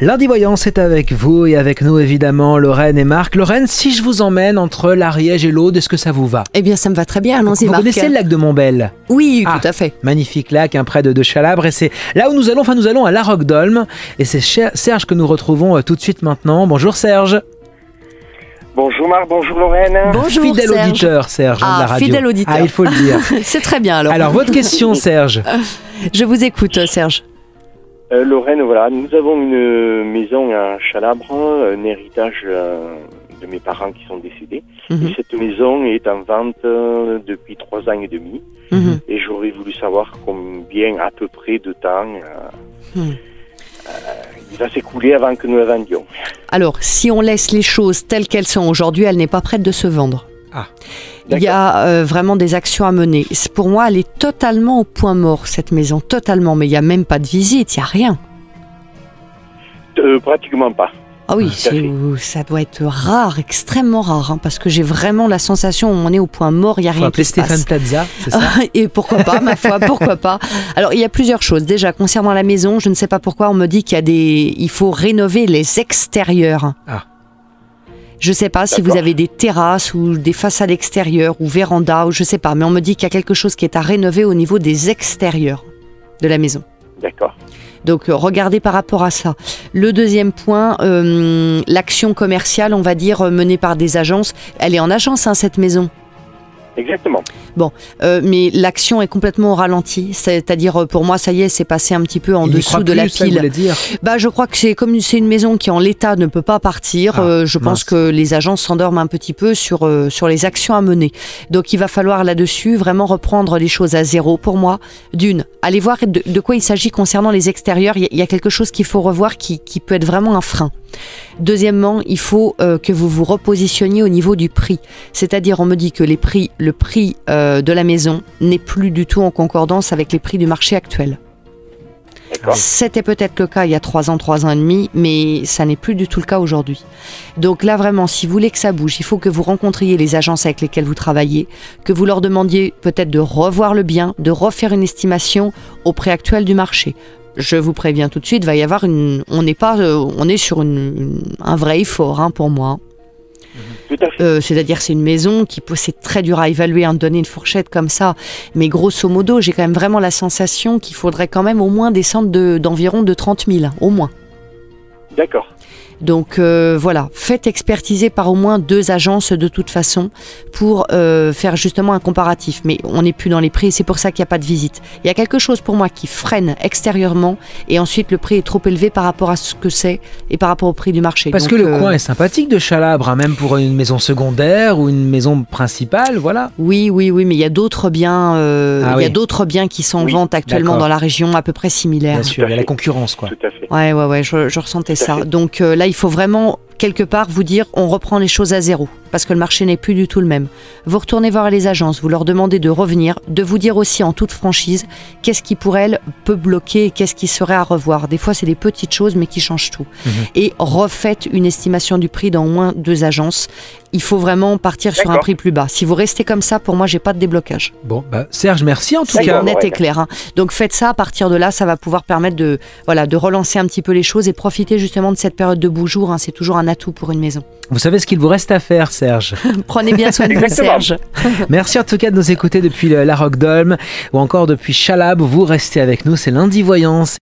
Lundi Voyance est avec vous et avec nous évidemment Lorraine et Marc. Lorraine, si je vous emmène entre l'Ariège et l'Aude, est-ce que ça vous va? Eh bien ça me va très bien, allons-y Marc. Vous connaissez le lac de Montbel? Oui, tout à fait. Magnifique lac, près de Chalabre, et c'est là où nous allons à La Roque-d'Olme, et c'est Serge que nous retrouvons tout de suite maintenant. Bonjour Serge. Bonjour Marc, bonjour Lorraine. Bonjour fidèle Serge. Auditeur Serge de la radio. Fidèle auditeur. Il faut le dire. C'est très bien alors. Alors votre question Serge. Je vous écoute Serge. Lorraine, voilà, nous avons une maison à Chalabre, un héritage de mes parents qui sont décédés. Et cette maison est en vente depuis 3 ans et demi. Et j'aurais voulu savoir combien à peu près de temps il va s'écouler avant que nous la vendions. Alors, si on laisse les choses telles qu'elles sont aujourd'hui, elle n'est pas prête de se vendre. Il y a vraiment des actions à mener. Pour moi, elle est totalement au point mort, cette maison, totalement. Mais il n'y a même pas de visite, il n'y a rien. Pratiquement pas. Ah oui, ça doit être rare, extrêmement rare, hein, parce que j'ai vraiment la sensation où on est au point mort, il n'y a rien qui se passe. Stéphane Plaza, c'est ça? Et pourquoi pas, ma foi, pourquoi pas. Alors, il y a plusieurs choses. Déjà, concernant la maison, je ne sais pas pourquoi, on me dit il faut rénover les extérieurs. Je ne sais pas si vous avez des terrasses ou des façades extérieures ou vérandas, ou je ne sais pas, mais on me dit qu'il y a quelque chose qui est à rénover au niveau des extérieurs de la maison. D'accord. Donc, regardez par rapport à ça. Le deuxième point, l'action commerciale, on va dire, menée par des agences. Elle est en agence, hein, cette maison. Exactement. Bon, mais l'action est complètement au ralenti. C'est-à-dire, pour moi, ça y est, c'est passé un petit peu en dessous de la pile. Bah, je crois que c'est une maison qui, en l'état, ne peut pas partir. Je pense que les agences s'endorment un petit peu sur les actions à mener. Donc, il va falloir là-dessus vraiment reprendre les choses à zéro. Pour moi, allez voir de quoi il s'agit concernant les extérieurs. Il y a quelque chose qu'il faut revoir qui peut être vraiment un frein. Deuxièmement, il faut que vous vous repositionniez au niveau du prix. C'est-à-dire, on me dit que le prix de la maison n'est plus du tout en concordance avec les prix du marché actuel. C'était peut-être le cas il y a 3 ans, 3 ans et demi, mais ça n'est plus du tout le cas aujourd'hui. Donc là, vraiment, si vous voulez que ça bouge, il faut que vous rencontriez les agences avec lesquelles vous travaillez, que vous leur demandiez peut-être de revoir le bien, de refaire une estimation au prix actuel du marché. Je vous préviens tout de suite, va y avoir on est sur un vrai effort, hein, pour moi. Tout à fait. C'est-à-dire c'est une maison c'est très dur à évaluer, donner une fourchette comme ça, mais grosso modo, j'ai quand même vraiment la sensation qu'il faudrait quand même au moins descendre d'environ de 30 000, au moins. D'accord. Donc voilà, faites expertiser par au moins 2 agences de toute façon pour faire justement un comparatif. Mais on n'est plus dans les prix et c'est pour ça qu'il n'y a pas de visite. Il y a quelque chose pour moi qui freine extérieurement et ensuite le prix est trop élevé par rapport à ce que c'est et par rapport au prix du marché. Parce que le coin est sympathique de Chalabre, hein, même pour une maison secondaire ou une maison principale, voilà. Oui, mais il y a d'autres biens, il y a d'autres biens qui sont en vente actuellement dans la région à peu près similaires. Bien sûr, il y a la concurrence, quoi. Tout à fait. Ouais, je ressentais ça. Donc là, il faut vraiment quelque part vous dire on reprend les choses à zéro parce que le marché n'est plus du tout le même. Vous retournez voir les agences, vous leur demandez de revenir, de vous dire aussi en toute franchise qu'est-ce qui pour elles peut bloquer et qu'est-ce qui serait à revoir. Des fois c'est des petites choses mais qui changent tout. Et refaites une estimation du prix dans au moins 2 agences. Il faut vraiment partir sur un prix plus bas. Si vous restez comme ça, pour moi j'ai pas de déblocage. Bon, Serge, merci en tout cas. Net et clair, hein. Donc faites ça, à partir de là ça va pouvoir permettre de relancer un petit peu les choses et profiter justement de cette période de beaux jours, hein. C'est toujours un atout pour une maison. Vous savez ce qu'il vous reste à faire, Serge. Prenez bien soin de vous, Serge. Merci en tout cas de nous écouter depuis La Roque-d'Olme ou encore depuis Chalabre. Vous restez avec nous, c'est Lundi Voyance.